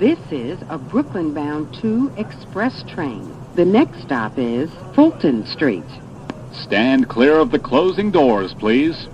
This is a Brooklyn-bound 2 express train. The next stop is Fulton Street. Stand clear of the closing doors, please.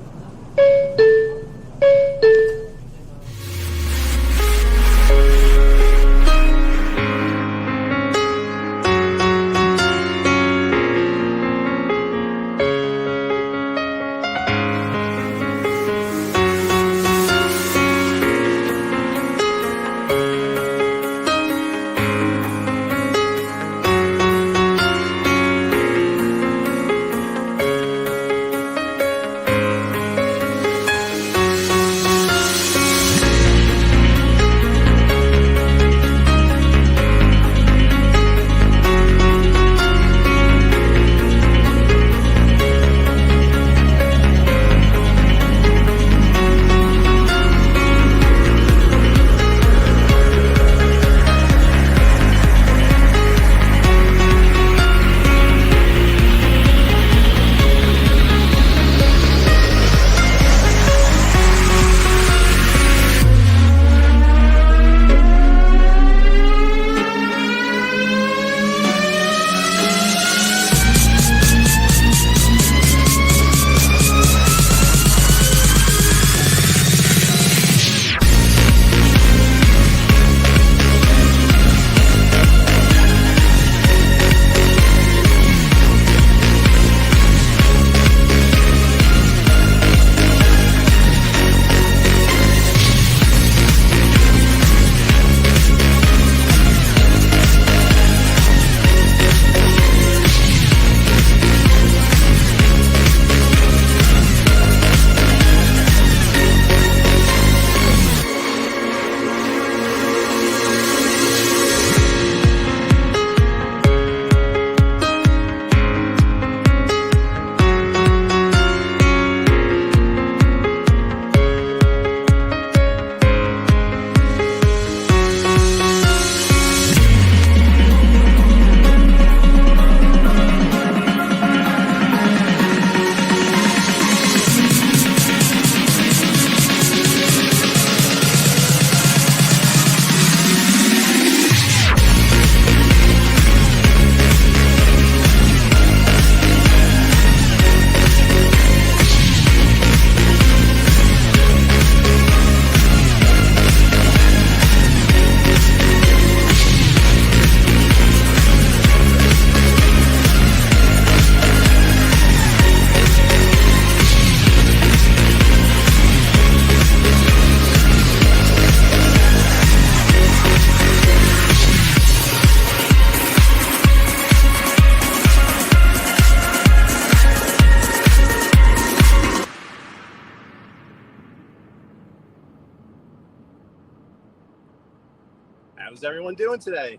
How's everyone doing today?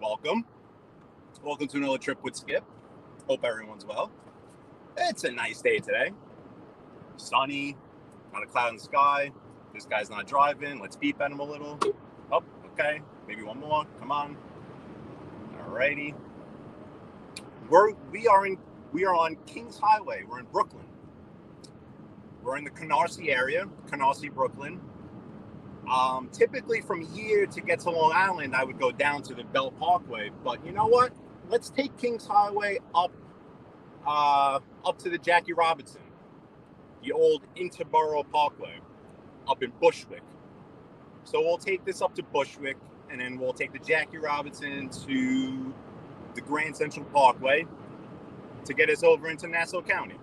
Welcome to another trip with Skip. Hope everyone's well. It's a nice day today. Sunny, not a cloud in the sky. This guy's not driving. Let's beep at him a little. Oh, okay. Maybe one more. Come on. Alrighty. We are on Kings Highway. We're in Brooklyn. We're in the Canarsie area, Canarsie, Brooklyn. Typically from here to get to Long Island, I would go down to the Bell Parkway. But you know what? Let's take Kings Highway up to the Jackie Robinson, the old Interborough Parkway, up in Bushwick. So we'll take this up to Bushwick, and then we'll take the Jackie Robinson to the Grand Central Parkway to get us over into Nassau County.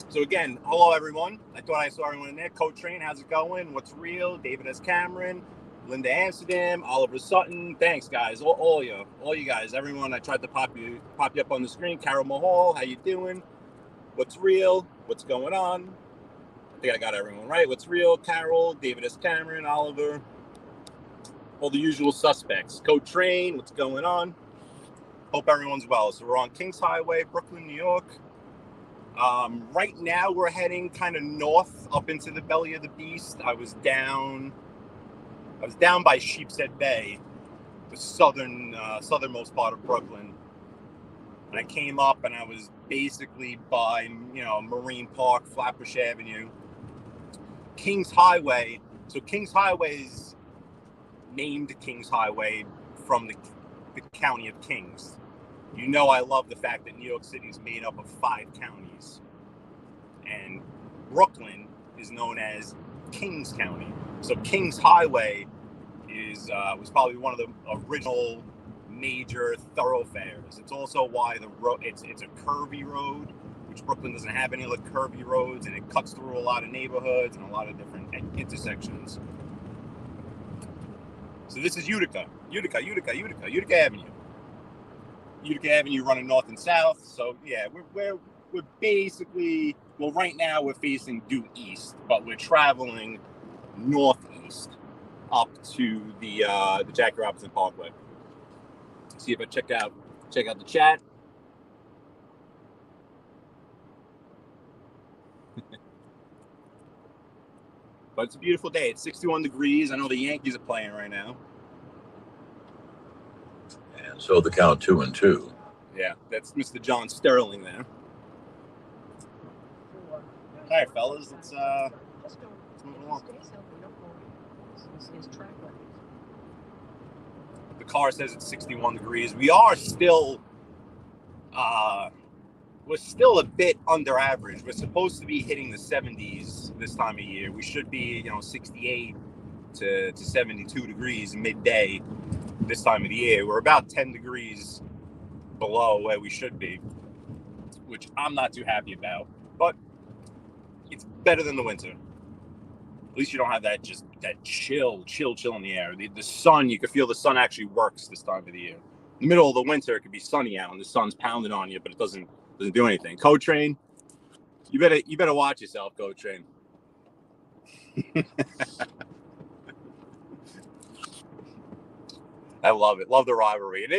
So again, hello everyone. I thought I saw everyone in there. Coach Train, how's it going? What's real? David S. Cameron, Linda Amsterdam, Oliver Sutton. Thanks guys, all you guys, everyone. I tried to pop you up on the screen. Carol Mahal, how you doing? What's real? What's going on? I think I got everyone right. What's real? Carol, David S. Cameron, Oliver, all the usual suspects. Coach Train, what's going on? Hope everyone's well. So we're on Kings Highway, Brooklyn, New York. Right now we're heading kind of north up into the belly of the beast. I was down by Sheepshead Bay, the southernmost part of Brooklyn. And I came up and I was basically by, Marine Park, Flatbush Avenue. Kings Highway So Kings Highway is named Kings Highway from the county of Kings. You know I love the fact that New York City is made up of 5 counties. And Brooklyn is known as Kings County. So Kings Highway was probably one of the original major thoroughfares. It's also why the road it's a curvy road, which Brooklyn doesn't have any like curvy roads, and it cuts through a lot of neighborhoods and a lot of different intersections. So this is Utica Avenue. Utica Avenue running north and south. So yeah, we're basically, well, right now we're facing due east, but we're traveling northeast up to the Jackie Robinson Parkway. See if I check out the chat. But it's a beautiful day. It's 61 degrees. I know the Yankees are playing right now. And so the count 2-2. Yeah, that's Mr. John Sterling there. All right, fellas, let's move along. The car says it's 61 degrees. We are still, we're still a bit under average. We're supposed to be hitting the 70s this time of year. We should be, 68 to 72 degrees midday this time of the year. We're about 10 degrees below where we should be, which I'm not too happy about, but it's better than the winter. At least you don't have that chill in the air. The sun, you can feel the sun actually works this time of the year. In the middle of the winter, it could be sunny out and the sun's pounding on you, but it doesn't do anything. Code Train, you better watch yourself, Code Train. I love it. Love the rivalry. And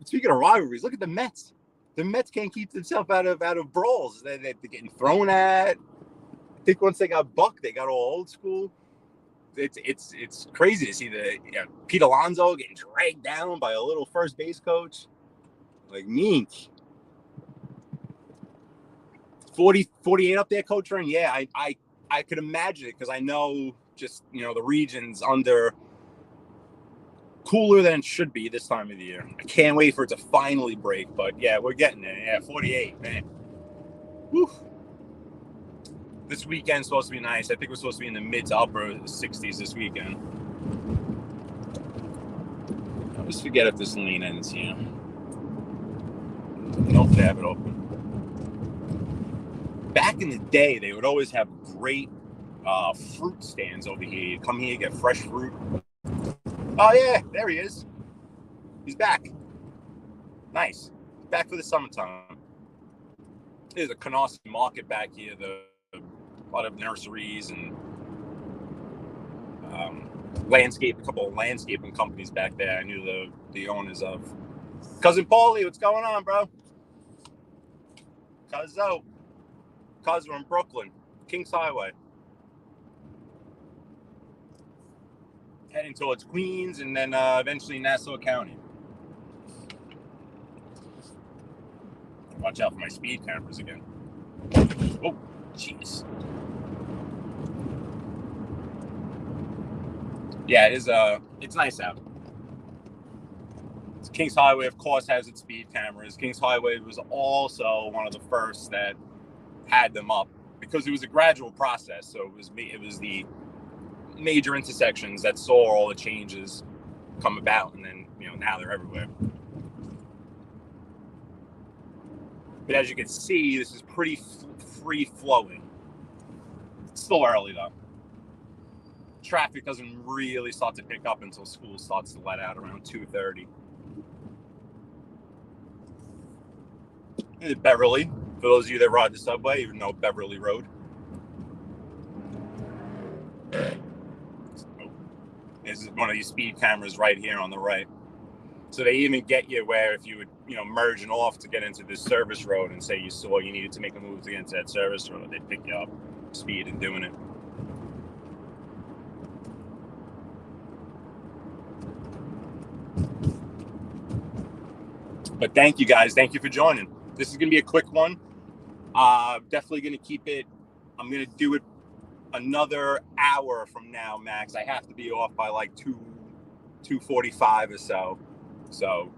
speaking of rivalries, look at the Mets. The Mets can't keep themselves out of brawls. They're getting thrown at. I think once they got bucked, they got all old school. It's crazy to see Pete Alonso getting dragged down by a little first base coach. Like mean. 48 up there, Coach Train. Yeah, I could imagine it because I know just the region's under cooler than it should be this time of the year. I can't wait for it to finally break, but yeah, we're getting there. Yeah, 48, man. Whew. This weekend's supposed to be nice. I think we're supposed to be in the mid to upper 60s this weekend. I always forget if this lane ends here. Nope, they have it open. Back in the day, they would always have great fruit stands over here. You come here, get fresh fruit. Oh, yeah, there he is. He's back. Nice. Back for the summertime. There's a Canarsie market back here. A lot of nurseries and a couple of landscaping companies back there I knew the owners of. Cousin Paulie, what's going on, bro? Cuzzo, we're in Brooklyn, Kings Highway. Heading towards Queens and then eventually Nassau County. Watch out for my speed cameras again. Oh, jeez. Yeah, it's nice out. Kings Highway, of course, has its speed cameras. Kings Highway was also one of the first that had them up because it was a gradual process. So it was the major intersections that saw all the changes come about, and then now they're everywhere. But as you can see, this is pretty free flowing. It's still early though. Traffic doesn't really start to pick up until school starts to let out around 2:30. Beverly, for those of you that ride the subway, even know Beverly Road. This is one of these speed cameras right here on the right. So they even get you where if you would, merging off to get into this service road and say you saw you needed to make a move to get into that service road, they'd pick you up, speed and doing it. But thank you guys. Thank you for joining. This is going to be a quick one. Definitely going to keep it. I'm going to do it another hour from now, max. I have to be off by like 2:45 or so. So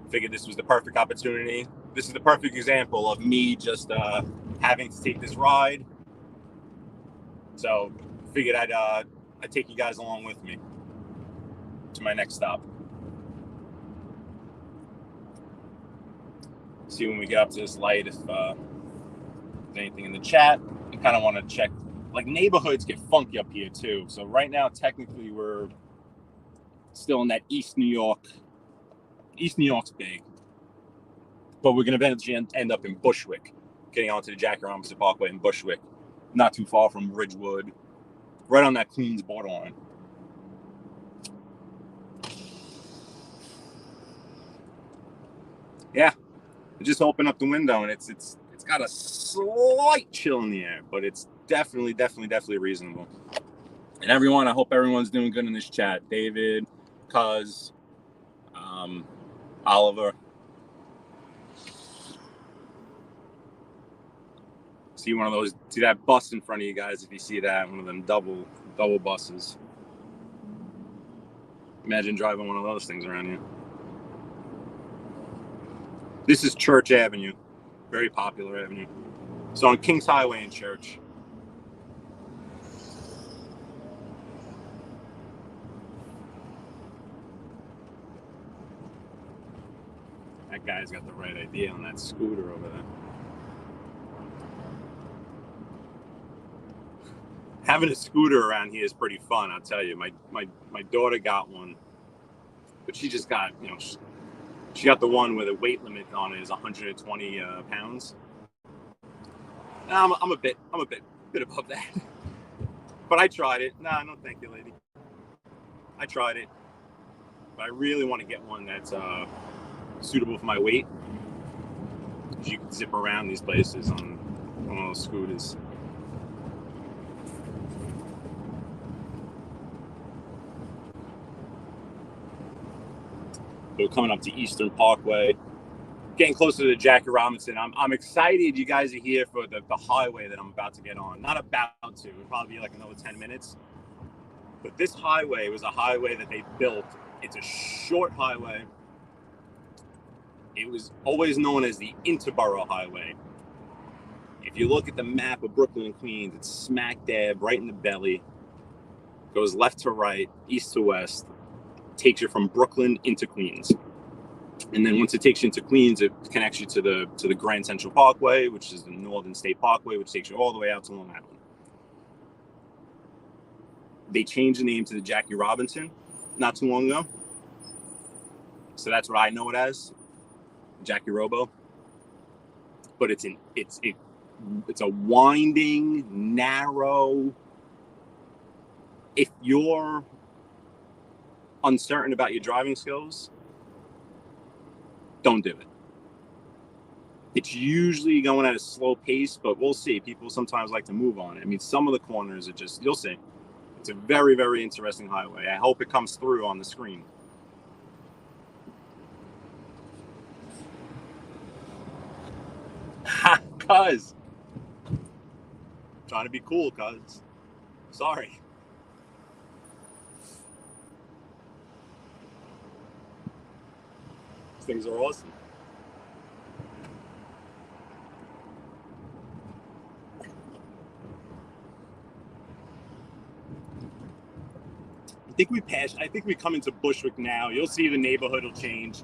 figured this was the perfect opportunity. This is the perfect example of me just having to take this ride. So figured I'd take you guys along with me to my next stop. See when we get up to this light if there's anything in the chat. I kind of want to check. Like, neighborhoods get funky up here too. So right now, technically, we're still in that East New York. East New York's big, but we're going to eventually end up in Bushwick, getting onto the Jackie Robinson Parkway in Bushwick, not too far from Ridgewood, right on that Queens borderline. Yeah, I just opened up the window and it's got a slight chill in the air, but it's definitely reasonable. And everyone, I hope everyone's doing good in this chat. David, Cuz, Oliver. See that bus in front of you guys. If you see that, one of them double buses. Imagine driving one of those things around here. This is Church Avenue, very popular avenue. So on Kings Highway in Church. That guy's got the right idea on that scooter over there. Having a scooter around here is pretty fun, I'll tell you. My daughter got one, but she just got, she got the one where the weight limit on it is 120 pounds. I'm a bit above that. But I tried it. Nah, no thank you, lady. I tried it. But I really want to get one that's suitable for my weight. You can zip around these places on one of those scooters. We're coming up to Eastern Parkway, getting closer to the Jackie Robinson. I'm excited you guys are here for the highway that I'm about to get on. Not about to. It'll probably be like another 10 minutes. But this highway was a highway that they built. It's a short highway. It was always known as the Interborough Highway. If you look at the map of Brooklyn and Queens, it's smack dab right in the belly. Goes left to right, east to west. Takes you from Brooklyn into Queens. And then once it takes you into Queens, it connects you to the Grand Central Parkway, which is the Northern State Parkway, which takes you all the way out to Long Island. They changed the name to the Jackie Robinson not too long ago. So that's what I know it as, Jackie Robo. But it's a winding, narrow. If you're uncertain about your driving skills, don't do it. It's usually going at a slow pace, but we'll see. People sometimes like to move on it. I mean, some of the corners are just, you'll see. It's a very, very interesting highway. I hope it comes through on the screen. Cuz. Trying to be cool, cuz. Sorry. These things are awesome. I think we come into Bushwick now. You'll see the neighborhood will change.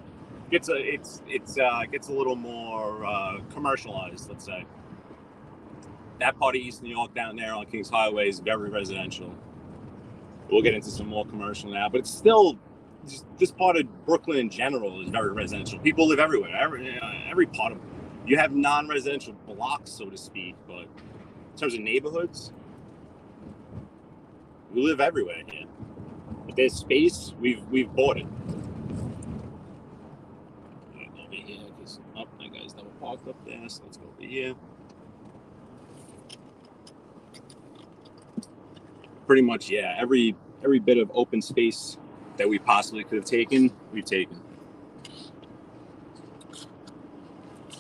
It's a little more commercialized, let's say. That part of East New York down there on Kings Highway is very residential. We'll get into some more commercial now, but it's still, this part of Brooklyn in general is very residential. People live everywhere. Every part of it. You have non-residential blocks, so to speak, but in terms of neighborhoods, we live everywhere here. If there's space, we've bought it. Right, over here, because that guy's double parked up there, so let's go over here. Pretty much, yeah. Every bit of open space that we possibly could have taken, we've taken.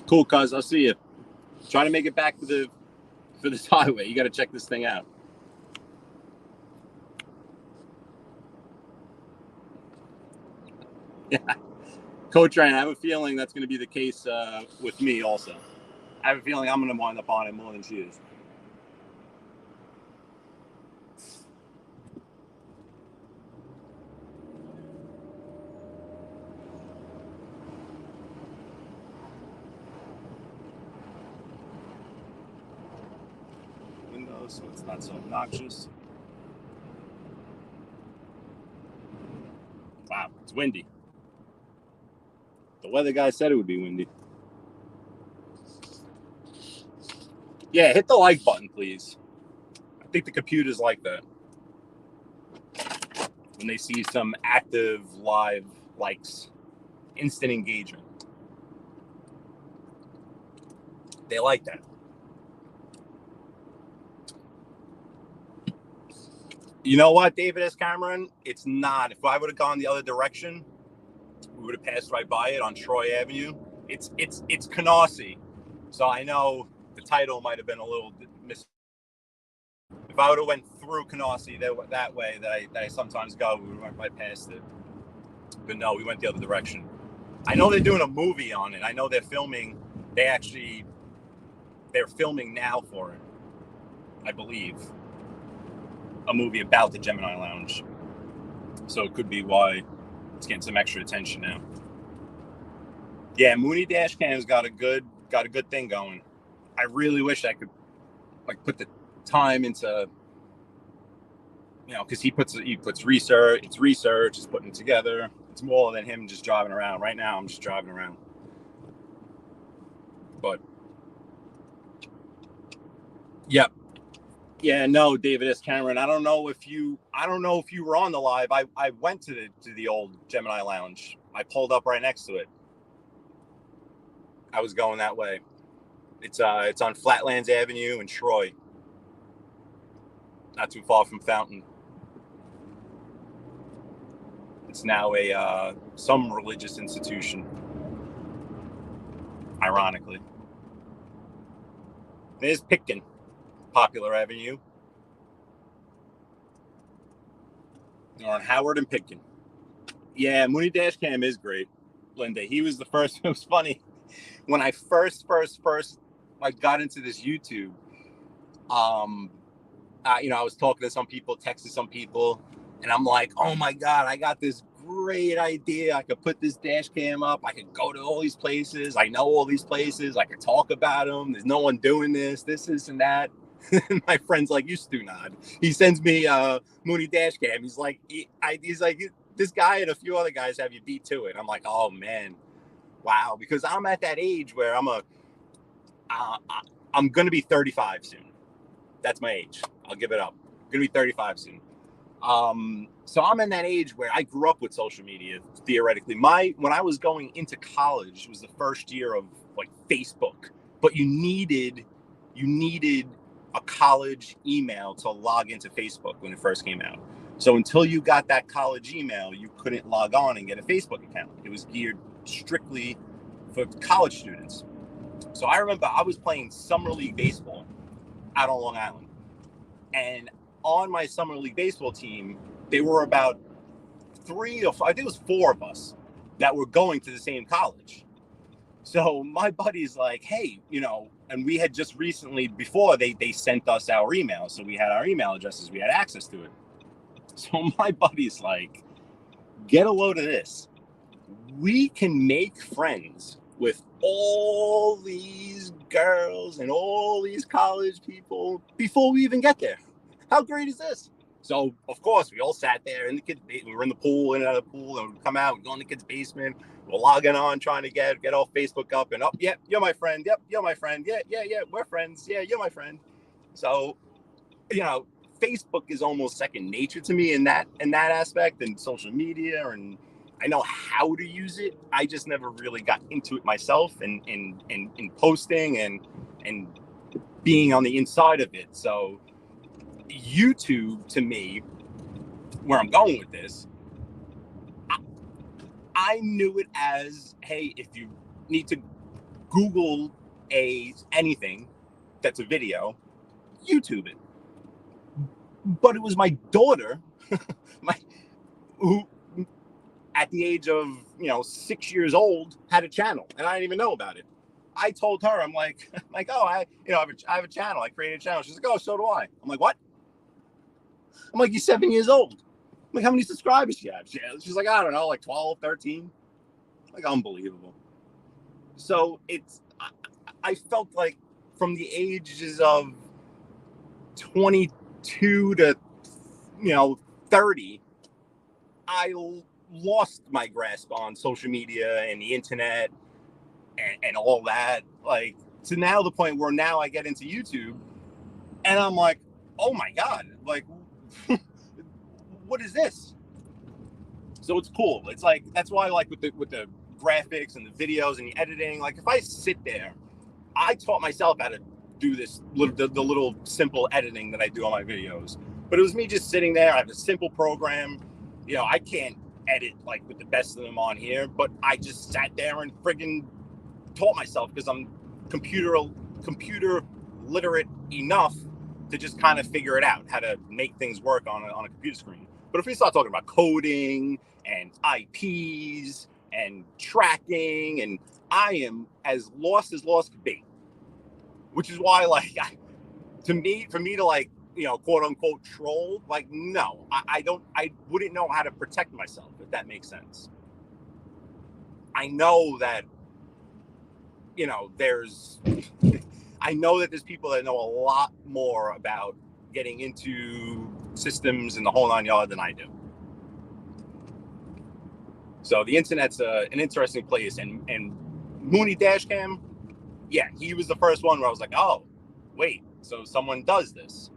Cool, cuz. I'll see you. Try to make it back for this highway. You got to check this thing out. Coach Ryan, I have a feeling that's going to be the case with me also. I have a feeling I'm going to wind up on it more than she is. Windows, so it's not so obnoxious. Wow, it's windy. The weather guy said it would be windy. Yeah, hit the like button, please. I think the computers like that. When they see some active live likes, instant engagement. They like that. You know what, David S. Cameron? It's not. If I would have gone the other direction, we would have passed right by it on Troy Avenue. It's Canarsie. So I know the title might have been a little mis. If I would have went through Canarsie that way that I sometimes go, we went right past it. But no, we went the other direction. I know they're doing a movie on it. I know they're filming. They're filming now for it, I believe. A movie about the Gemini Lounge. So it could be why it's getting some extra attention now. Yeah, Mooney Dashcam's got a good thing going. I really wish I could put the time into, because he puts research, it's putting it together. It's more than him just driving around. Right now I'm just driving around. But yep. Yeah, no, David S. Cameron. I don't know if you were on the live. I went to the old Gemini Lounge. I pulled up right next to it. I was going that way. It's on Flatlands Avenue in Troy. Not too far from Fountain. It's now some religious institution. Ironically. There's Pitkin, Popular Avenue. They're on Howard and Pitkin. Yeah, Mooney Dashcam is great, Linda. He was the first. It was funny when I first got into this YouTube. I was talking to some people, texting some people, and I'm like, oh my God, I got this great idea. I could put this dash cam up. I could go to all these places. I know all these places. I could talk about them. There's no one doing this, and that. My friend's like, you do not. He sends me Mooney dash cam. He's like, this guy and a few other guys have you beat to it. I'm like, oh man, wow. Because I'm at that age where I'm going to be 35 soon. That's my age. I'll give it up. I'm going to be 35 soon. So I'm in that age where I grew up with social media, theoretically. When I was going into college, it was the first year of Facebook, but you needed a college email to log into Facebook when it first came out. So until you got that college email, you couldn't log on and get a Facebook account. It was geared strictly for college students. So I remember I was playing summer league baseball out on Long Island. And on my summer league baseball team, there were about 4 of us that were going to the same college. So my buddy's like, hey, and we had just recently, before they sent us our email. So we had our email addresses, we had access to it. So my buddy's like, get a load of this. We can make friends with all these girls and all these college people before we even get there. How great is this? So, of course, we all sat there in the kids' basement. We were in the pool, in and out of the pool, and we'd come out, we'd go in the kids' basement. We're logging on, trying to get all Facebook up and up. Yep, you're my friend. Yep, you're my friend. Yeah, we're friends. Yeah, you're my friend. So, Facebook is almost second nature to me in that aspect, and social media, and I know how to use it. I just never really got into it myself and in posting and being on the inside of it. So YouTube, to me, where I'm going with this, I knew it as, hey, if you need to Google anything that's a video, YouTube it. But it was my daughter, who at the age of 6 years old, had a channel, and I didn't even know about it. I told her, I'm like, oh, I have a channel. I created a channel. She's like, oh, so do I. I'm like, what? I'm like, you're 7 years old. I'm like, how many subscribers do you have? She's like, I don't know, like 12, 13. Like, unbelievable. So I felt like from the ages of 22 to 30, I lost my grasp on social media and the internet and all that. Like, to now the point where now I get into YouTube and I'm like, oh my God, like, what is this? So it's cool. It's like, that's why I like with the graphics and the videos and the editing. Like, if I sit there, I taught myself how to do this, the little simple editing that I do on my videos. But it was me just sitting there. I have a simple program. I can't edit like with the best of them on here, but I just sat there and friggin' taught myself because I'm computer literate enough to just kind of figure it out, how to make things work on a computer screen. But if we start talking about coding and IPs and tracking, and I am as lost could be, which is why, like, for me to, like, quote unquote troll, like, no, I wouldn't know how to protect myself, if that makes sense. I know that, I know that there's people that know a lot more about getting into systems and the whole 9 yards than I do. So the internet's an interesting place, and Mooney Dashcam, yeah, he was the first one where I was like, oh, wait, so someone does this.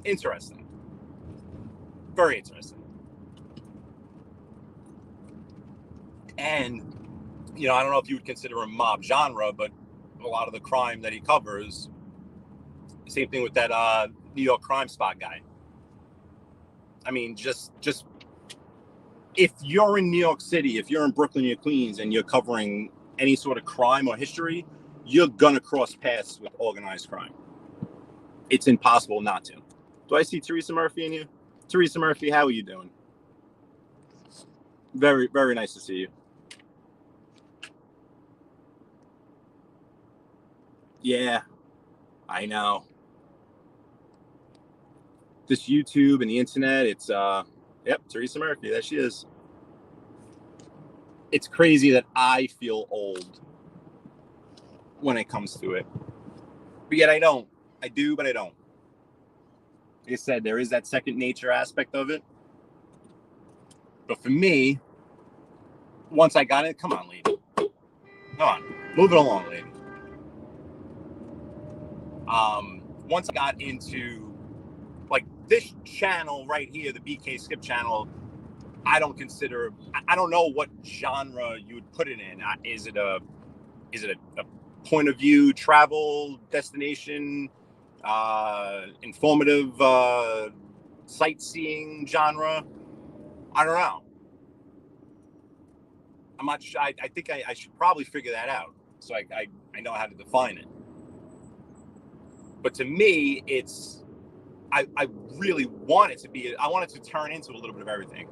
Interesting. Very interesting. And, I don't know if you would consider him mob genre, but a lot of the crime that he covers, same thing with that New York Crime Spot guy. I mean, just if you're in New York City, if you're in Brooklyn or Queens, and you're covering any sort of crime or history, you're going to cross paths with organized crime. It's impossible not to. Do I see Teresa Murphy in you? Teresa Murphy, how are you doing? Very, very nice to see you. Yeah, I know. This YouTube and the internet, it's, yep, Teresa Murphy, there she is. It's crazy that I feel old when it comes to it. But yet I don't. I do, but I don't. Like I said, there is that second nature aspect of it. But for me, once I got it, come on, lady. Come on, move it along, lady. Once I got into, like, this channel right here, the BK Skip channel, I don't know what genre you would put it in. Is it a point of view, travel, destination, informative, sightseeing genre? I don't know. I'm not sure. I think I should probably figure that out, so I know how to define it. But to me, it's, I really want it to be, I want it to turn into a little bit of everything.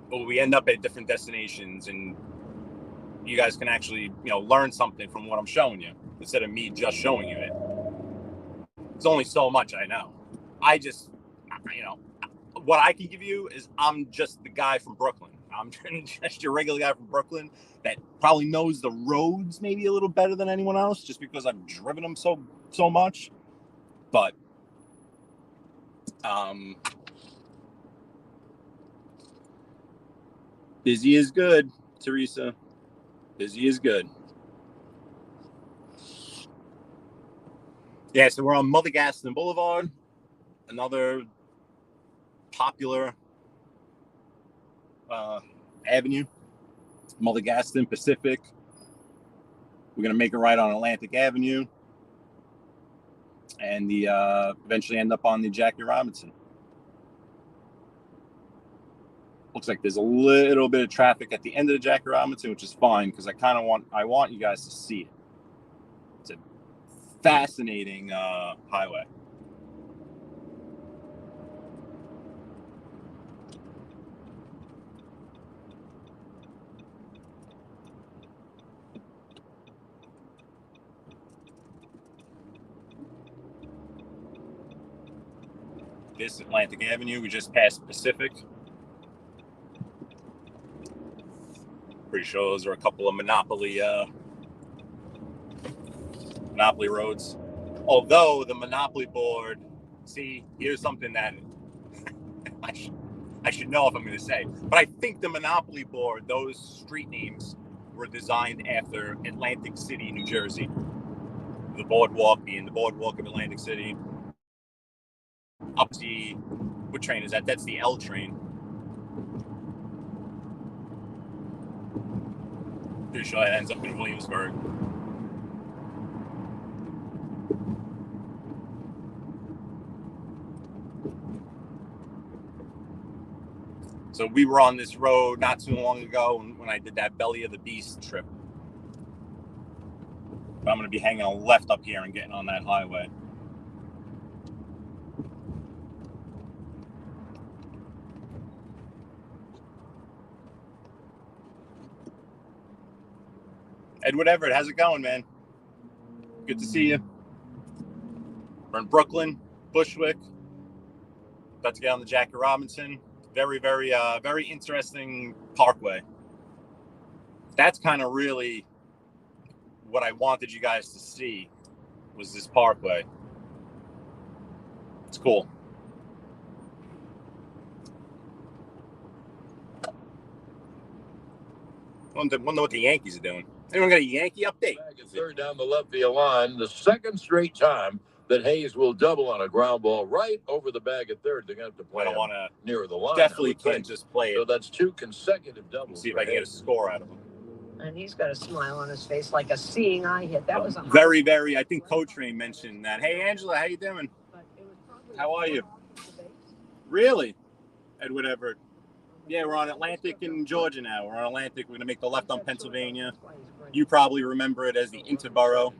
But we end up at different destinations, and you guys can actually, learn something from what I'm showing you, instead of me just showing you it. It's only so much I know. I just, what I can give you is, I'm just the guy from Brooklyn. I'm just your regular guy from Brooklyn that probably knows the roads maybe a little better than anyone else, just because I've driven them so much. But busy is good, Teresa. Busy is good. Yeah, so we're on Mother Gaston Boulevard, another popular avenue. Mother Gaston Pacific. We're gonna make a right on Atlantic Avenue, and eventually end up on the Jackie Robinson. Looks like there's a little bit of traffic at the end of the Jackie Robinson, which is fine, because I want you guys to see it. It's a fascinating highway. this Atlantic Avenue. We just passed Pacific. Pretty sure those are a couple of monopoly roads. Although the monopoly board, see, here's something that I should know if I'm going to say, but I think the monopoly board, those street names were designed after Atlantic City, New Jersey. The boardwalk being the boardwalk of Atlantic City. Up the, what train is that? That's the L train. Pretty sure it ends up in Williamsburg. So we were on this road not too long ago when I did that Belly of the Beast trip. But I'm going to be hanging a left up here and getting on that highway. Edward Everett, how's it going, man? Good to see you. We're in Brooklyn, Bushwick. About to get on the Jackie Robinson. Very, very, very interesting Parkway. That's kind of really what I wanted you guys to see, was this Parkway. It's cool. Wonder what the Yankees are doing. Anyone got a Yankee update? Third down the left field line, the second straight time that Hayes will double on a ground ball right over the bag at third. They're going to have to play I don't want to. Near the line. Definitely can't just play it. So that's two consecutive doubles. See if I can get a score out of him. And he's got a smile on his face like a seeing eye hit. That was a very, very. I think Cotrain mentioned that. Hey, Angela, how you doing? How are you? Really? Edward Everett. Yeah, we're on Atlantic in Georgia now. We're on Atlantic. We're going to make the left on Pennsylvania. You probably remember it as the Interborough.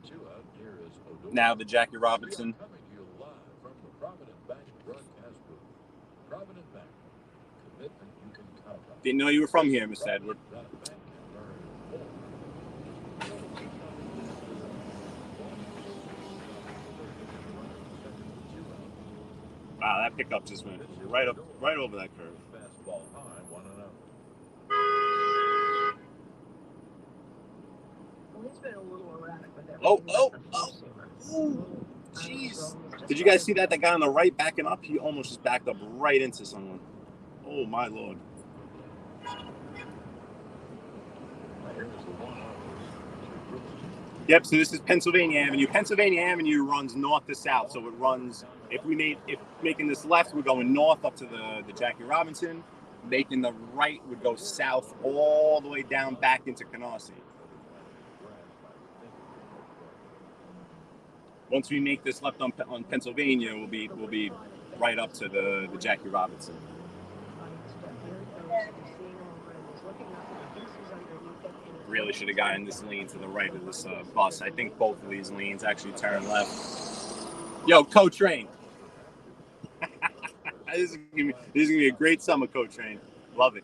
Now the Jackie Robinson. Didn't know you were from here, Mr. Edward. Wow, that pickup just went right over that curve. Well, he's been a little erratic with that. Oh, jeez. Did you guys see that? That guy on the right backing up? He almost just backed up right into someone. Oh, my Lord. Yep, so this is Pennsylvania Avenue. Pennsylvania Avenue runs north to south. So it runs, if making this left, we're going north up to the Jackie Robinson. Making the right would go south all the way down back into Canarsie. Once we make this left on Pennsylvania, we'll be right up to the Jackie Robinson. Really should have gotten this lane to the right of this bus. I think both of these lanes actually turn left. Yo, Co-Train. This is gonna be a great summer, Co-Train. Love it.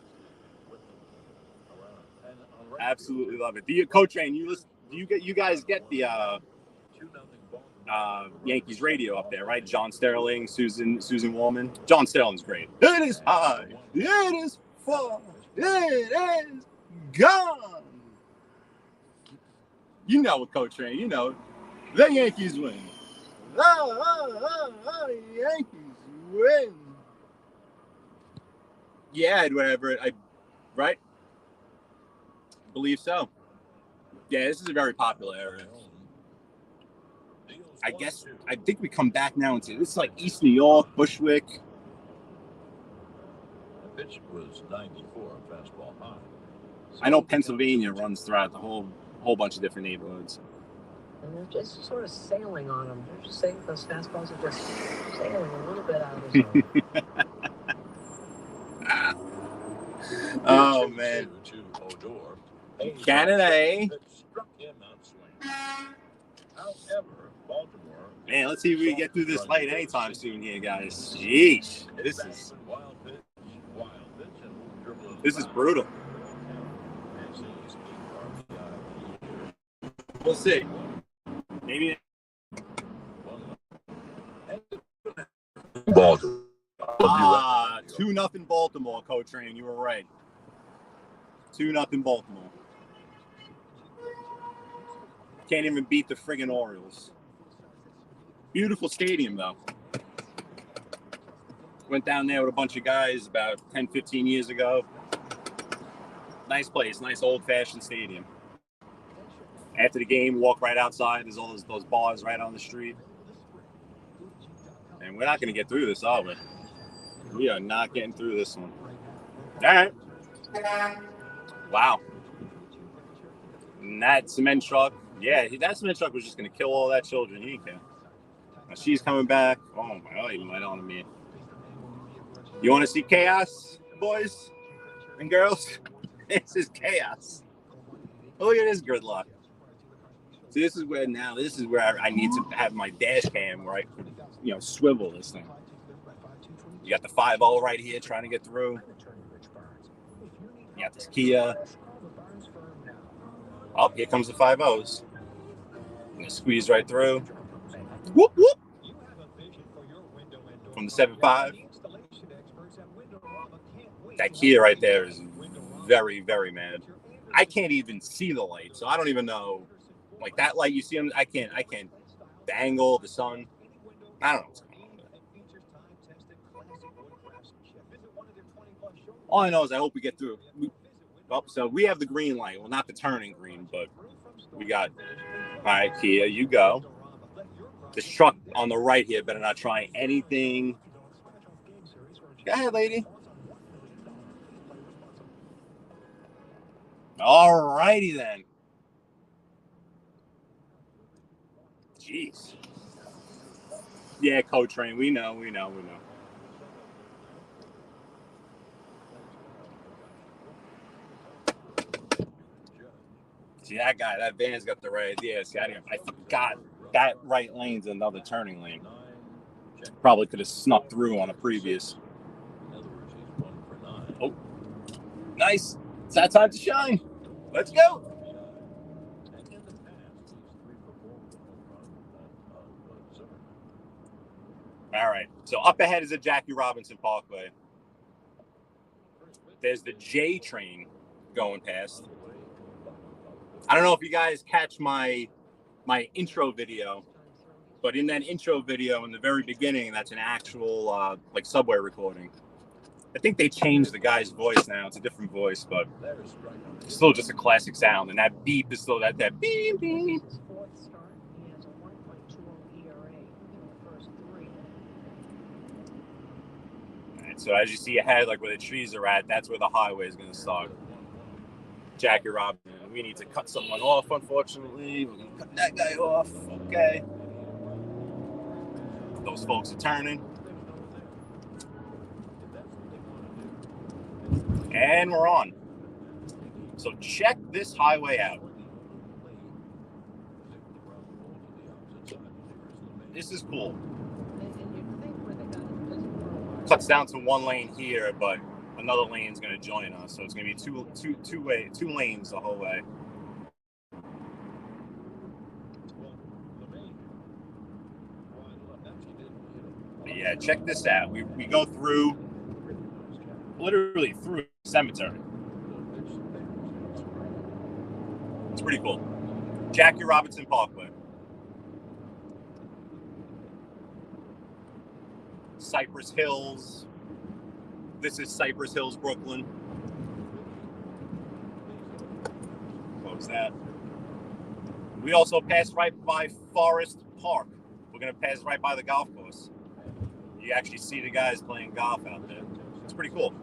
Absolutely love it. Do you, Co-Train? You guys get the Yankees radio up there, right? John Sterling, Susan Wallman. John Sterling's great. It is high. It is far. It is gone. You know what, Co-Train. You know the Yankees win. The Yankees win. Yeah, whatever. Right? Believe so. Yeah, this is a very popular area. I think we come back now into this is like East New York, Bushwick. The pitch was 94, fastball high. I know Pennsylvania runs throughout the whole bunch of different neighborhoods. And they're just sort of sailing on them. They're just saying those fastballs are just sailing a little bit out of the zone. Oh, man. Canada, eh? Man, let's see if we can get through this light anytime soon here, guys. Jeez. This is brutal. We'll see. Maybe. Ball 2-0 Baltimore, Coach Train. You were right. 2-0 Baltimore. Can't even beat the friggin' Orioles. Beautiful stadium, though. Went down there with a bunch of guys about 10, 15 years ago. Nice place, nice old-fashioned stadium. After the game, walk right outside. There's all those bars right on the street. And we're not going to get through this, are we? We are not getting through this one. All right. Wow. And that cement truck, yeah, that cement truck was just going to kill all that children. He didn't care. Now she's coming back. Oh, my God, you might on me. You want to see chaos, boys and girls? This is chaos. Look at this gridlock. See, this is where I need to have my dash cam where I could, swivel this thing. You got the 5.0 right here trying to get through. You got this Kia. Oh, here comes the 5.0s. I'm going to squeeze right through. Whoop, whoop. From the 7.5. That Kia right there is very, very mad. I can't even see the light, so I don't even know. Like that light you see, I can't. The angle, the sun. I don't know what's going on with that. All I know is I hope we get through. So we have the green light. Well, not the turning green, but we got. All right, Kia, you go. This truck on the right here better not try anything. Go ahead, lady. All righty then. Jeez. Yeah, Coach Train. We know. See, that van's got the right idea. See, I forgot that right lane's another turning lane. Probably could have snuck through on a previous. Oh, nice. It's that time to shine. Let's go. All right. So up ahead is a Jackie Robinson Parkway. There's the J train going past. I don't know if you guys catch my intro video, but in that intro video in the very beginning, that's an actual subway recording. I think they changed the guy's voice now. It's a different voice, but it's still just a classic sound. And that beep is still that beep, beep. All right, so as you see ahead, like where the trees are at, that's where the highway is going to start. Jackie Robinson. We need to cut someone off, unfortunately. We're going to cut that guy off. Okay. Those folks are turning. And we're on. So check this highway out. This is cool. Cuts down to one lane here, but another lane is going to join us. So it's going to be two lanes the whole way. But yeah, check this out. We go through, literally through a cemetery. It's pretty cool. Jackie Robinson Parkway. Cypress Hills. This is Cypress Hills, Brooklyn. Close that. We also passed right by Forest Park. We're going to pass right by the golf course. You actually see the guys playing golf out there. It's pretty cool.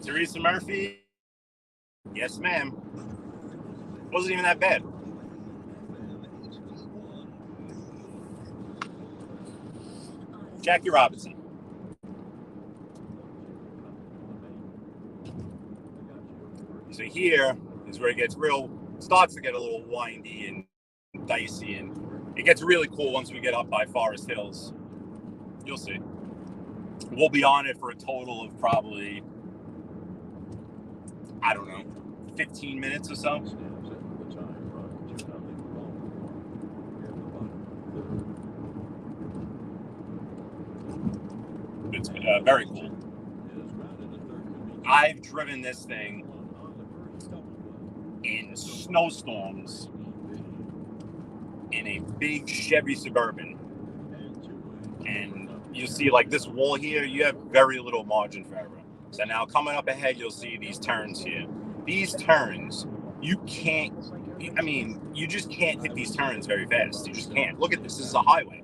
Teresa Murphy. Yes, ma'am. Wasn't even that bad. Jackie Robinson. So here is where it starts to get a little windy and dicey, and it gets really cool once we get up by Forest Hills. You'll see. We'll be on it for a total of probably, I don't know, 15 minutes or so. very cool. I've driven this thing in snowstorms in a big Chevy Suburban, and you see like this wall here, you have very little margin for error. So now coming up ahead, you'll see these turns here. These turns, you can't, I mean, you just can't hit these turns very fast. You just can't. Look at this. This is a highway.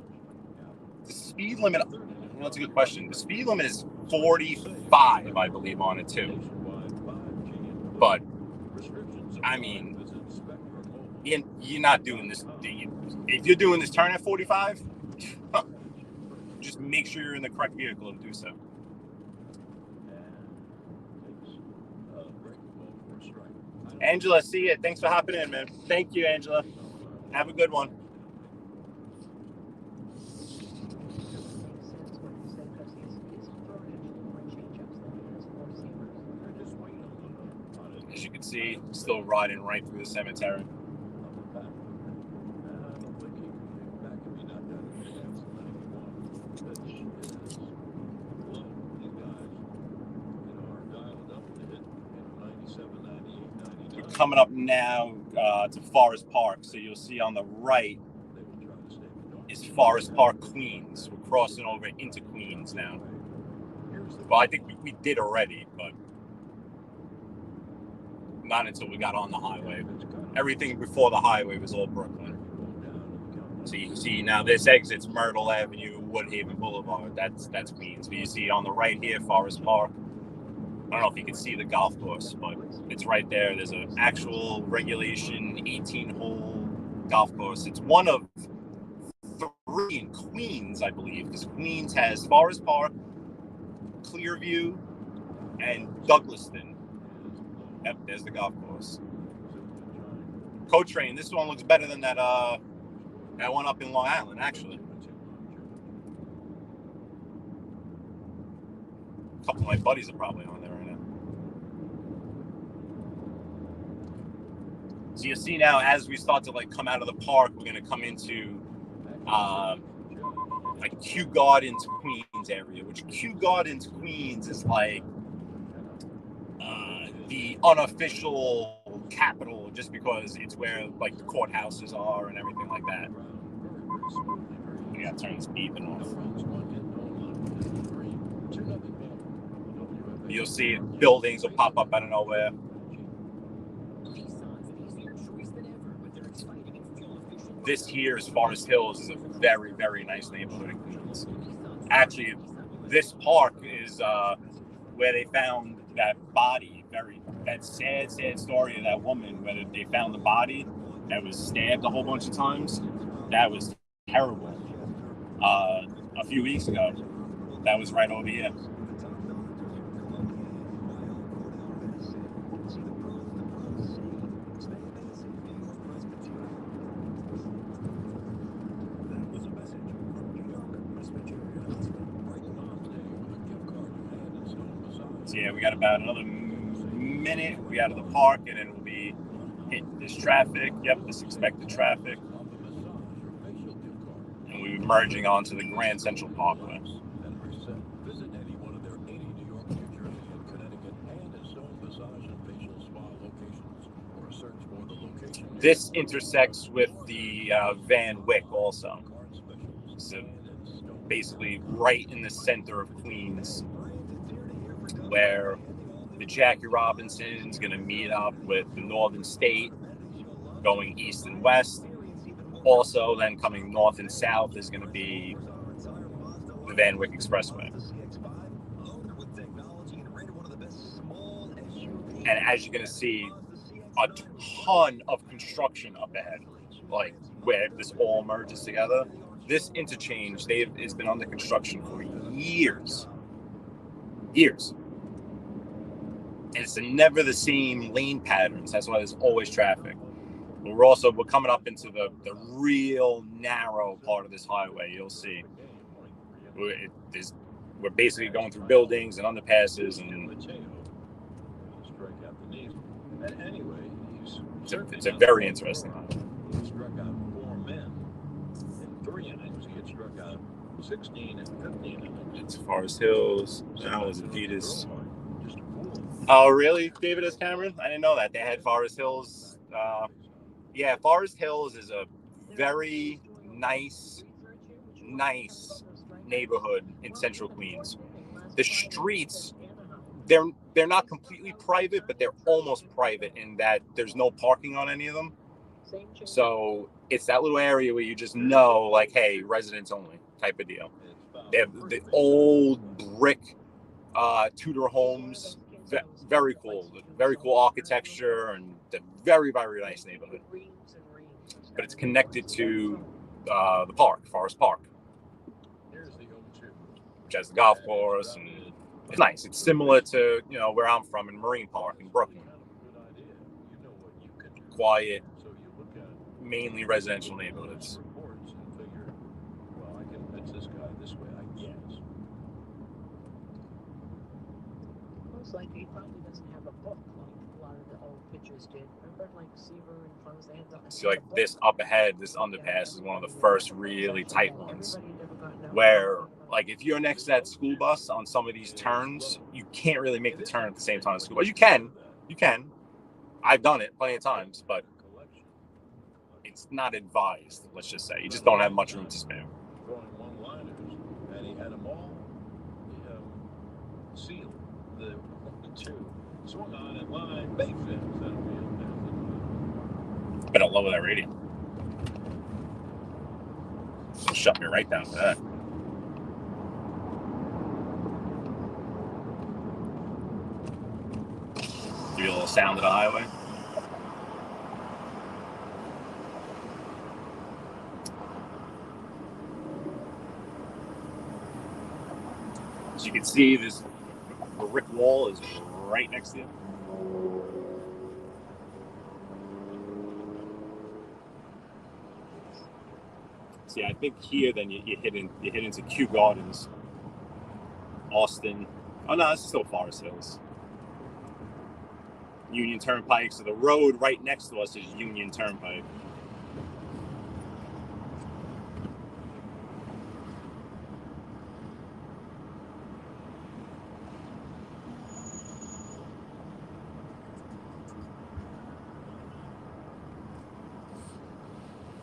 The speed limit, that's a good question. The speed limit is 45, I believe, on it too. But, I mean, you're not doing this. If you're doing this turn at 45, just make sure you're in the correct vehicle to do so. Angela, see it. Thanks for hopping in, man. Thank you, Angela. Have a good one. As you can see, still riding right through the cemetery. Coming up now to Forest Park, so you'll see on the right is Forest Park, Queens. We're crossing over into Queens now. Well, I think we did already, but not until we got on the highway. Everything before the highway was all Brooklyn. So you can see now this exits Myrtle Avenue, Woodhaven Boulevard. That's Queens. But you see on the right here, Forest Park. I don't know if you can see the golf course, but it's right there. There's an actual regulation 18-hole golf course. It's one of 3 in Queens, I believe, because Queens has Forest Park, Clearview, and Douglaston. Yep, there's the golf course. Coach train. This one looks better than that one up in Long Island, actually. A couple of my buddies are probably on there right now. So you see now, as we start to like come out of the park, we're going to come into like Kew Gardens, Queens area, which Kew Gardens, Queens is like the unofficial capital, just because it's where like the courthouses are and everything like that. We got to turn this beeping off. You'll see buildings will pop up out of nowhere. This here is Forest Hills. Is a very, very nice neighborhood in Queens. Actually, this park is where they found that body. That sad story of that woman where they found the body that was stabbed a whole bunch of times. That was terrible. A few weeks ago, that was right over here. So yeah, we got about another minute. We'll be out of the park, and then we'll be hitting this traffic. Yep, this expected traffic. And we'll be merging onto the Grand Central Parkway. This intersects with the Van Wyck also. So basically right in the center of Queens, where the Jackie Robinson's going to meet up with the Northern State, going east and west. Also, then coming north and south is going to be the Van Wyck Expressway. And as you're going to see, a ton of construction up ahead, like where this all merges together. This interchange, it's been under construction for years. And it's never the same lane patterns. That's why there's always traffic. But we're coming up into the real narrow part of this highway. You'll see. We're basically going through buildings and underpasses, and it's a very interesting highway. 16 and 15, I think. It's Forest Hills. That was Adidas. Oh, really, David S. Cameron? I didn't know that. They had Forest Hills. Yeah, Forest Hills is a very nice neighborhood in Central Queens. The streets, they're not completely private, but they're almost private in that there's no parking on any of them. So it's that little area where you just know, like, hey, residents only type of deal. They have the old brick Tudor homes, very cool architecture, and a very, very nice neighborhood. But it's connected to the park, Forest Park, which has the golf course, and it's nice. It's similar to, you know, where I'm from in Marine Park in Brooklyn. Quiet, mainly residential neighborhoods. Most likely, he probably doesn't have a book like a lot of the old pictures did. Remember, like Seaver and Close, they had the. See, like this up ahead, this underpass is one of the first really tight ones. Where, like, if you're next to that school bus on some of these turns, you can't really make the turn at the same time as school bus. You can. I've done it plenty of times, but it's not advised, let's just say. You just don't have much room to spare. Throwing one-liners, and he had them all sealed. The 2 swung on in line, big fence. Better lower that radio. It'll shut me right down to that. Give you a little sound of the highway. As you can see, this brick wall is right next to you. See, I think here then you hit into Kew Gardens, Austin. Oh no, this is still Forest Hills. Union Turnpike. So the road right next to us is Union Turnpike.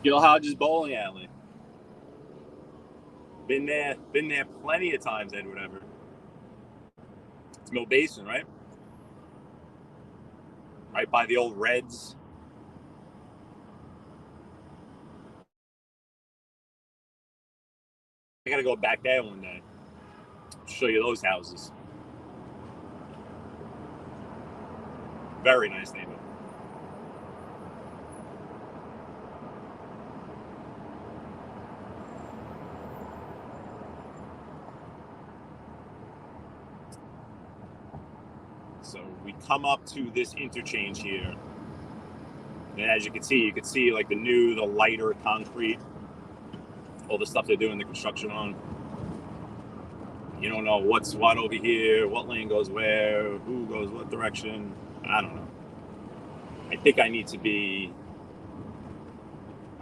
Gil Hodges Bowling Alley. Been there plenty of times, Edward Everett. It's Mill Basin, right? Right by the old Reds. I gotta go back there one day. Show you those houses. Very nice neighborhood. So we come up to this interchange here. And as you can see like the lighter concrete, all the stuff they're doing the construction on. You don't know what's what over here, what lane goes where, who goes what direction. I don't know. I think I need to be,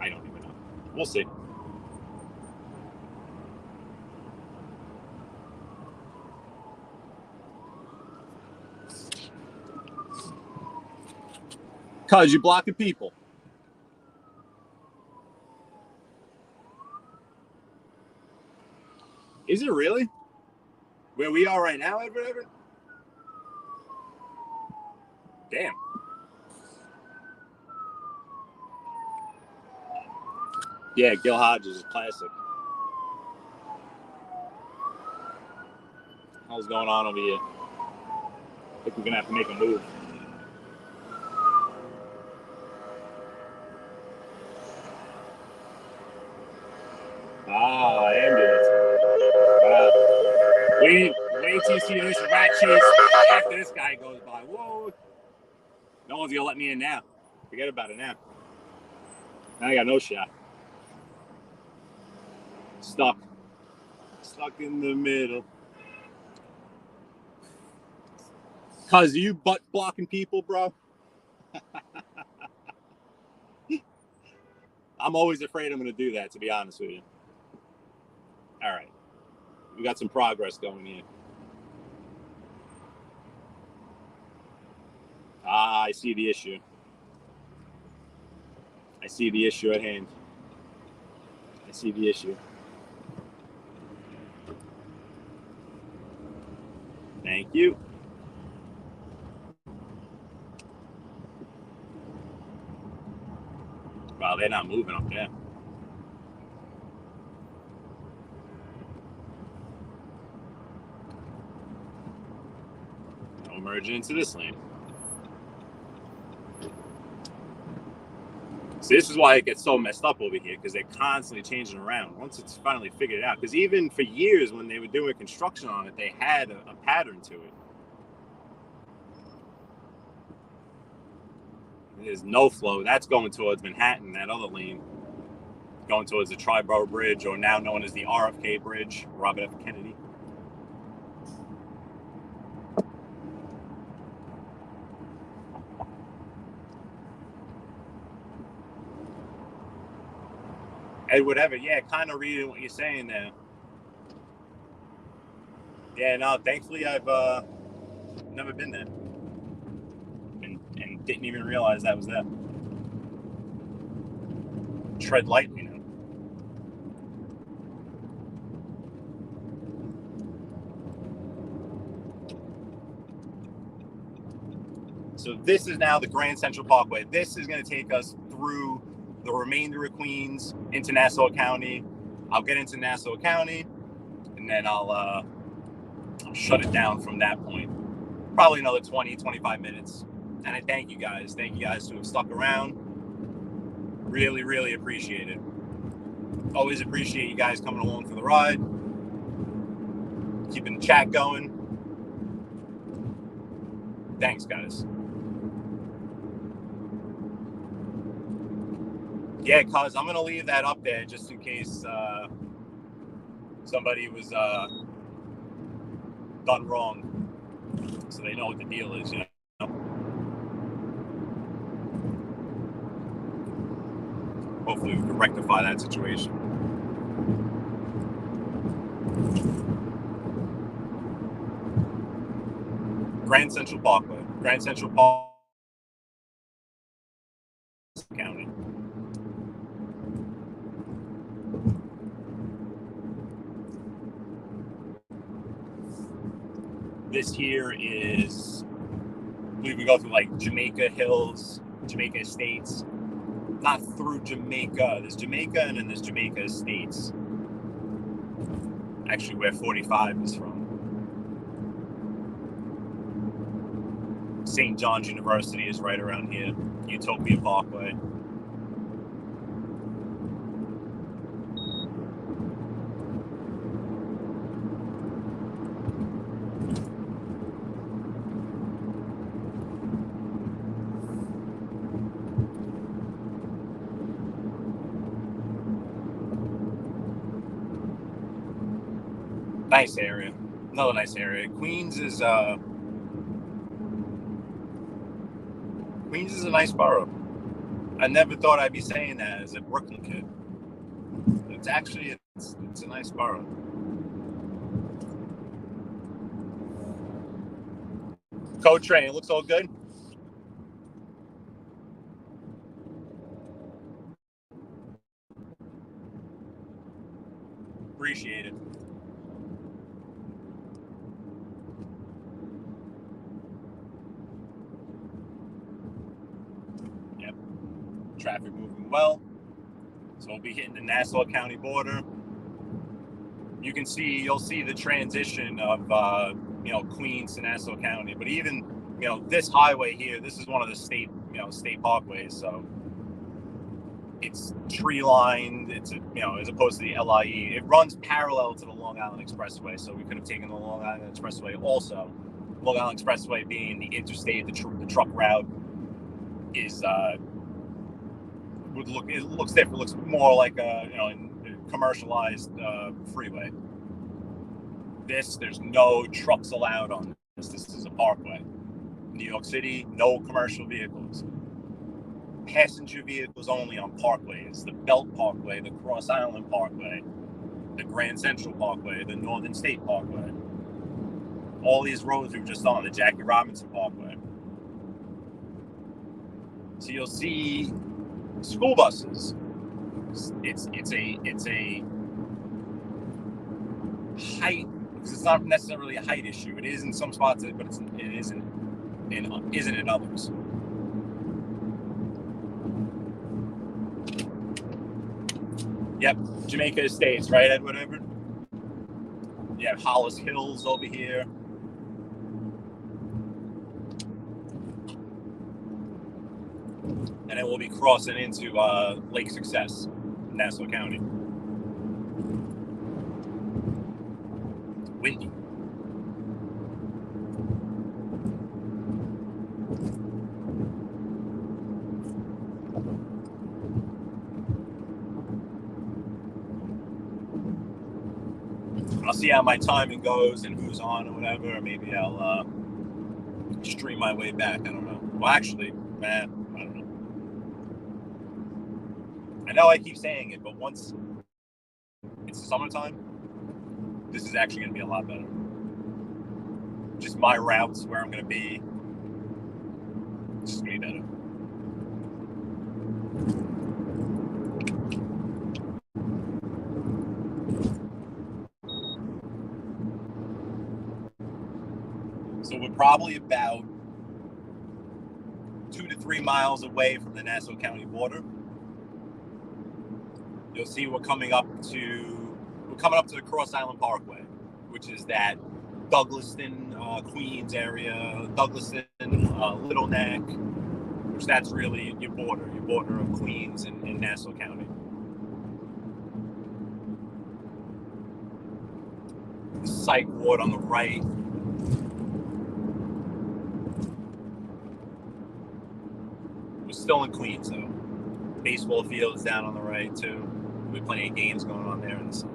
I don't even know. We'll see. Cause you're blocking people. Is it really? Where we are right now, Edward? Damn. Yeah, Gil Hodges is classic. What's going on over here? I think we're gonna have to make a move. Ah, ambulance. Wait till you see this rat chase after this guy goes by. Whoa. No one's gonna let me in now. Forget about it now. Now I got no shot. Stuck in the middle. Cause you butt blocking people, bro. I'm always afraid I'm gonna do that, to be honest with you. All right. We got some progress going here. Ah, I see the issue. I see the issue at hand. I see the issue. Thank you. Wow, they're not moving up there. Now we're merging into this lane. So this is why it gets so messed up over here, because they're constantly changing around. Once it's finally figured it out, because even for years when they were doing construction on it, they had a pattern to it. There's no flow. That's going towards Manhattan, that other lane. Going towards the Triborough Bridge, or now known as the RFK Bridge, Robert F. Kennedy. Edward Everett, yeah, kind of reading what you're saying there. Yeah, no, thankfully I've never been there. And didn't even realize that was there. Tread lightly now. So this is now the Grand Central Parkway. This is going to take us through the remainder of Queens into Nassau County. I'll get into Nassau County, and then I'll shut it down from that point. Probably another 20, 25 minutes. And I thank you guys. Thank you guys who have stuck around. Really, really appreciate it. Always appreciate you guys coming along for the ride. Keeping the chat going. Thanks, guys. Yeah, cuz I'm going to leave that up there just in case somebody was done wrong. So they know what the deal is, you know. Hopefully we can rectify that situation. Grand Central Parkway. Grand Central Park County. This here is, I believe we go through like Jamaica Hills, Jamaica Estates. Not through Jamaica. There's Jamaica and then there's Jamaica Estates. Actually, where 45 is from. St. John's University is right around here. Utopia Parkway. Nice area. Another nice area. Queens is a nice borough. I never thought I'd be saying that as a Brooklyn kid. It's actually it's a nice borough. Code train, it looks all good. Appreciate it. Yep. Traffic moving well. So we'll be hitting the Nassau County border. You'll see the transition of Queens to Nassau County. But even this highway here, this is one of the state parkways, so it's tree lined. It's as opposed to the LIE, it runs parallel to the Long Island Expressway. So we could have taken the Long Island Expressway also. Long Island Expressway being the interstate, the truck route is it looks different. It looks more like a commercialized freeway. There's no trucks allowed on this. This is a parkway. New York City, no commercial vehicles. Passenger vehicles only on parkways. The Belt Parkway, the Cross Island Parkway. the Grand Central Parkway, the Northern State Parkway. All these roads we were just on, the Jackie Robinson Parkway. So you'll see school buses. It's a height, because it's not necessarily a height issue. It is in some spots, but it isn't in others. Yep, Jamaica Estates, right, Edward Everett? You have Hollis Hills over here. And then we'll be crossing into Lake Success, Nassau County. Windy. I'll see how my timing goes and who's on or whatever. Or maybe I'll stream my way back. I don't know. Well, actually, man, I don't know. I know I keep saying it, but once it's summertime, this is actually going to be a lot better. Just my routes, where I'm going to be, it's just going to be better. So we're probably about 2 to 3 miles away from the Nassau County border. You'll see we're coming up to the Cross Island Parkway, which is that Douglaston, Queens area, Douglaston, Little Neck, which that's really your border of Queens and Nassau County. The Psych Ward on the right. We're still in Queens, though. Baseball fields down on the right, too. We have plenty of games going on there in the summer.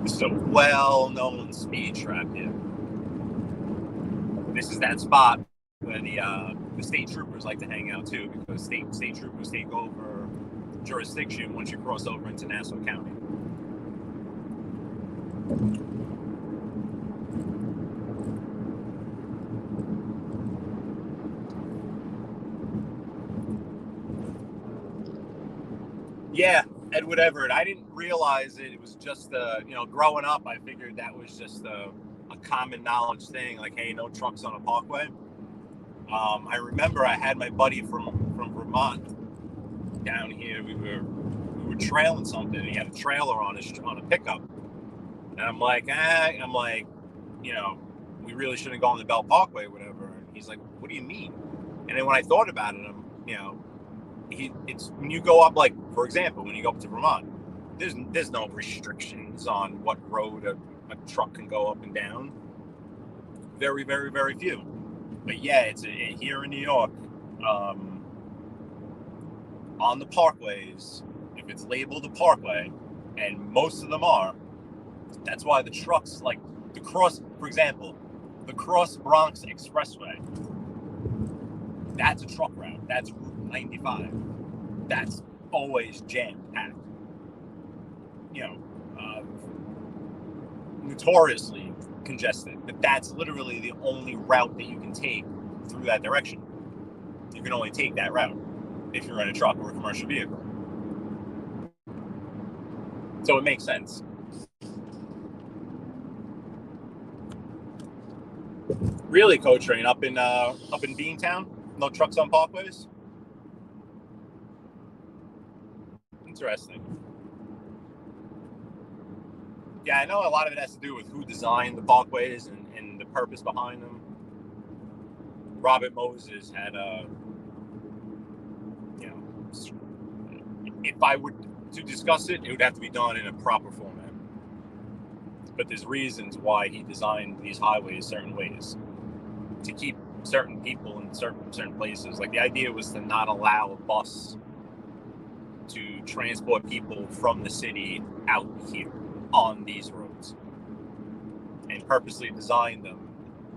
This is a well-known speed trap here. This is that spot where the state troopers like to hang out, too, because state troopers take over jurisdiction once you cross over into Nassau County. Yeah, Edward Everett. I didn't realize it. It was just, growing up, I figured that was just a common knowledge thing. Like, hey, no trucks on a parkway. I remember I had my buddy from Vermont down here. We were trailing something. He had a trailer on a pickup, and I'm like, we really shouldn't go on the Bell Parkway, or whatever. And he's like, what do you mean? And then when I thought about it, it's when you go up, like, for example, when you go up to Vermont, there's no restrictions on what road a truck can go up and down. Very, very, very few. But yeah, it's here in New York, on the parkways, if it's labeled a parkway, and most of them are, that's why the trucks, like the Cross, for example, the Cross Bronx Expressway, that's a truck route. That's Route 95. That's always jam-packed. Notoriously congested, but that's literally the only route that you can take through that direction. You can only take that route if you're in a truck or a commercial vehicle. So it makes sense. Really, Co-Train, up in Beantown, no trucks on parkways? Interesting. Yeah, I know a lot of it has to do with who designed the parkways and the purpose behind them. Robert Moses had if I were to discuss it, it would have to be done in a proper format. But there's reasons why he designed these highways certain ways to keep certain people in certain places. Like, the idea was to not allow a bus to transport people from the city out here on these roads, and purposely designed them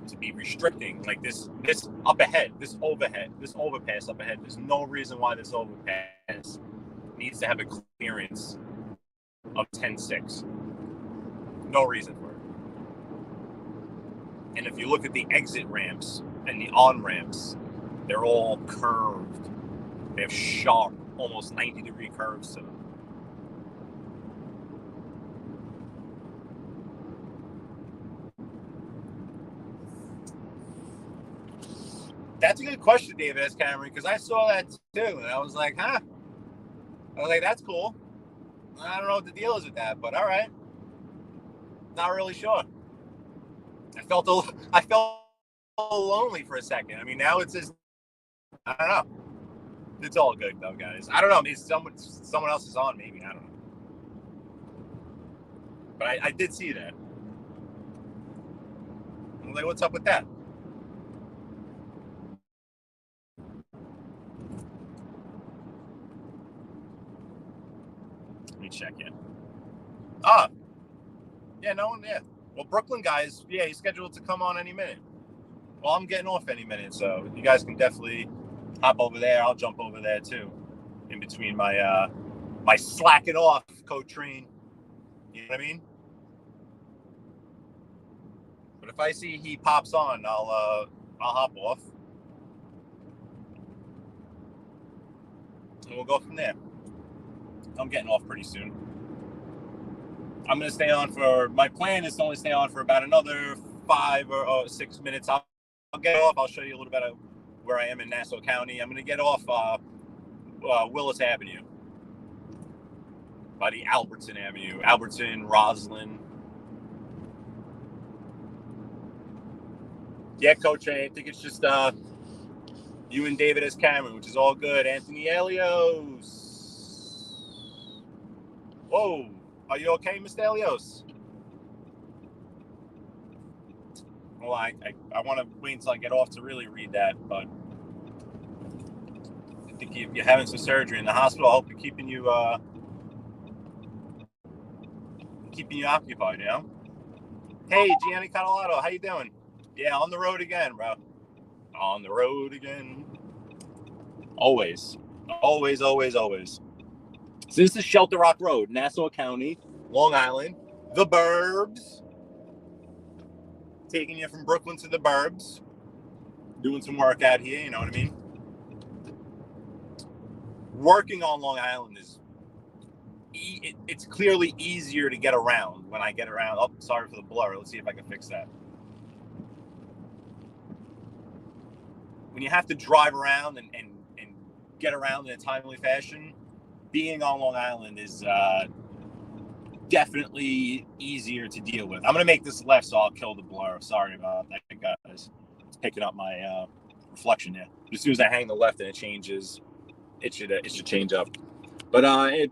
to be restricting like this up ahead, this overpass up ahead. There's no reason why this overpass needs to have a clearance of 10.6. No reason for it. And if you look at the exit ramps and the on ramps, they're all curved. They have sharp, almost 90-degree curves to them. That's a good question, David S. Cameron, because I saw that too, and I was like, huh? I was like, that's cool. I don't know what the deal is with that, but all right. Not really sure. I felt a little lonely for a second. I mean, now it's just, I don't know. It's all good though, guys. I don't know. Maybe someone else is on. Maybe I don't know. But I did see that. I'm like, what's up with that? Let me check in. Yeah, no one. Yeah. Well, Brooklyn guys. Yeah, he's scheduled to come on any minute. Well, I'm getting off any minute, so you guys can definitely hop over there. I'll jump over there too, in between my my slacking off coat train. You know what I mean? But if I see he pops on, I'll hop off, and we'll go from there. I'm getting off pretty soon. I'm gonna stay on for. My plan is to only stay on for about another 5 or 6 minutes. I'll get off. I'll show you a little bit of where I am in Nassau County. I'm gonna get off Willis Avenue by the Albertson Avenue, Roslyn. Yeah, Coach, I think it's just you and David S. Cameron, which is all good. Anthony Elios. Whoa, are you okay, Mr. Elios? Well, I want to wait until I get off to really read that, but I think you're having some surgery in the hospital. I hope you're keeping you occupied, you know? Hey, Gianni Catalotto, how you doing? Yeah, on the road again, bro. On the road again. Always. Always, always, always. So this is Shelter Rock Road, Nassau County, Long Island, the burbs. Taking you from Brooklyn to the burbs. Doing some work out here, you know what I mean? Working on Long Island is... It's clearly easier to get around when I get around. Oh, sorry for the blur. Let's see if I can fix that. When you have to drive around and get around in a timely fashion, being on Long Island is definitely easier to deal with. I'm going to make this left, so I'll kill the blur. Sorry about that, guys. It's picking up my reflection here. As soon as I hang the left and it changes, it should change up. But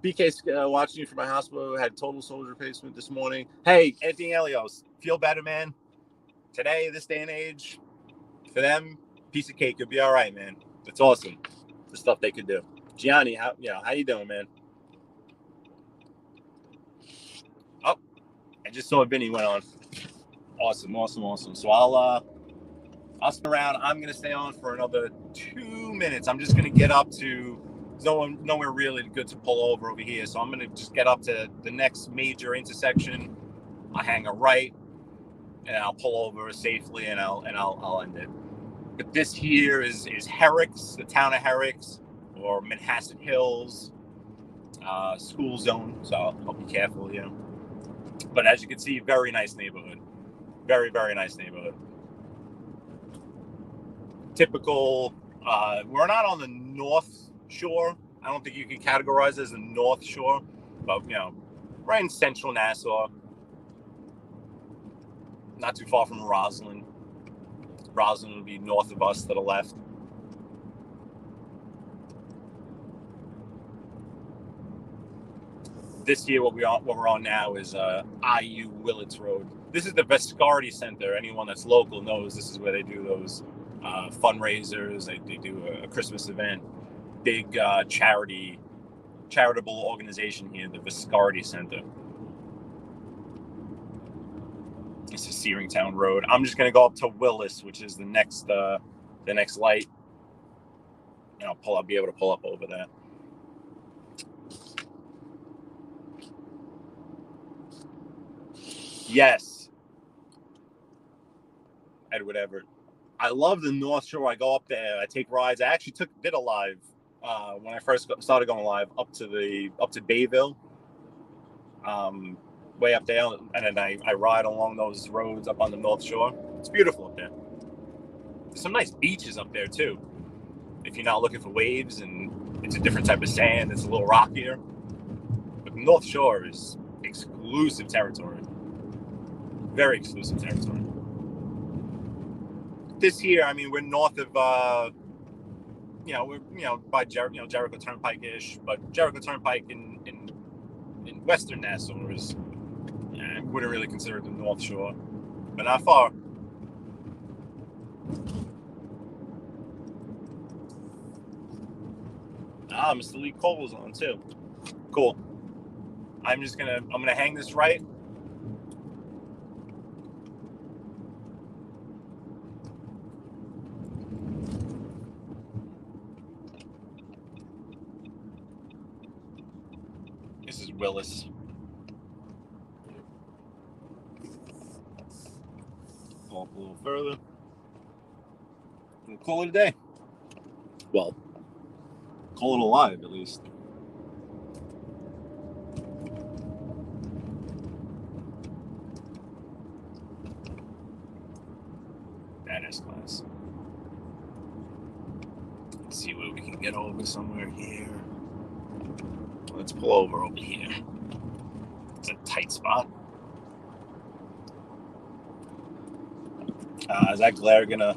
BK's watching you from my hospital. Had total shoulder replacement this morning. Hey, Anthony Elios, feel better, man. Today, this day and age, for them, piece of cake. You'll be all right, man. It's awesome, the stuff they could do. Gianni, how you doing, man? Oh, I just saw Vinny went on. Awesome. So I'll stick around. I'm gonna stay on for another 2 minutes. I'm just gonna get up to nowhere really good to pull over here. So I'm gonna just get up to the next major intersection. I'll hang a right, and I'll pull over safely, and I'll end it. But this here is Herrick's, the town of Herrick's, or Manhasset Hills, school zone. So I'll be careful, you know. But as you can see, very nice neighborhood. Very, very nice neighborhood. Typical, we're not on the North Shore. I don't think you can categorize it as the North Shore, but, you know, right in central Nassau. Not too far from Roslyn. Roslyn would be north of us to the left. This year, what we're on now is IU Willits Road. This is the Viscardi Center. Anyone that's local knows this is where they do those fundraisers. They do a Christmas event. Big charitable organization here, the Viscardi Center. This is Searingtown Road. I'm just gonna go up to Willis, which is the next light. And I'll be able to pull up over there. Yes. Edward Everett. I love the North Shore. I go up there. I take rides. I actually did a live when I first started going live up to Bayville, way up there, and then I ride along those roads up on the North Shore. It's beautiful up there. There's some nice beaches up there too. If you're not looking for waves and it's a different type of sand, it's a little rockier. But the North Shore is exclusive territory. Very exclusive territory. This year, I mean, we're north of, we're by Jericho Turnpike-ish, but Jericho Turnpike in Western Nassau is, I wouldn't really consider it the North Shore, but not far. Mr. Lee Cole is on too. Cool. I'm gonna hang this right. This is Willis. Pull up a little further. We'll call it a day. Well, call it alive at least. That is class. Let's see where we can get over somewhere here. Let's pull over here. It's a tight spot. Is that glare gonna...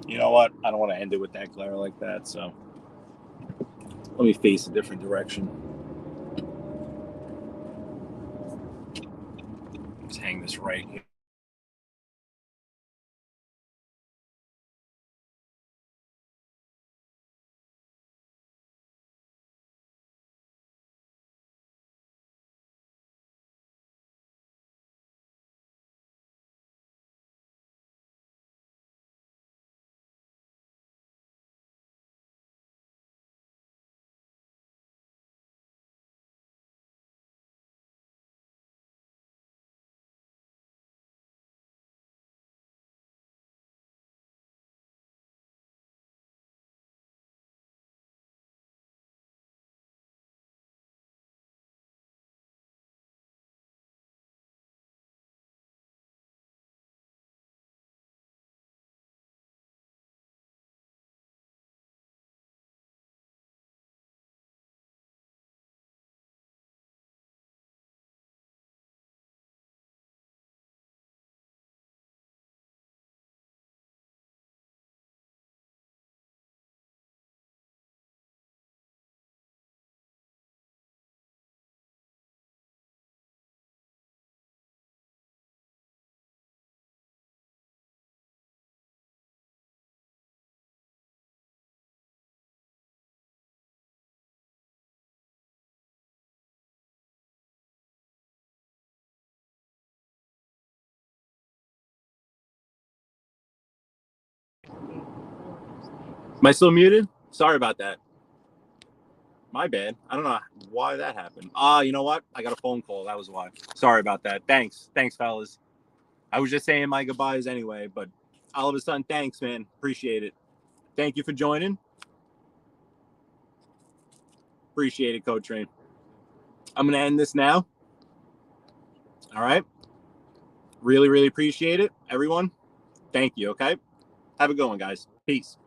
You know what? I don't want to end it with that glare like that, so let me face a different direction. Just hang this right here. Am I still muted? Sorry about that. My bad. I don't know why that happened. You know what? I got a phone call. That was why. Sorry about that. Thanks, fellas. I was just saying my goodbyes anyway, but all of a sudden, thanks, man. Appreciate it. Thank you for joining. Appreciate it, Code Train. I'm going to end this now. All right. Really, really appreciate it, everyone. Thank you, okay? Have a good one, guys. Peace.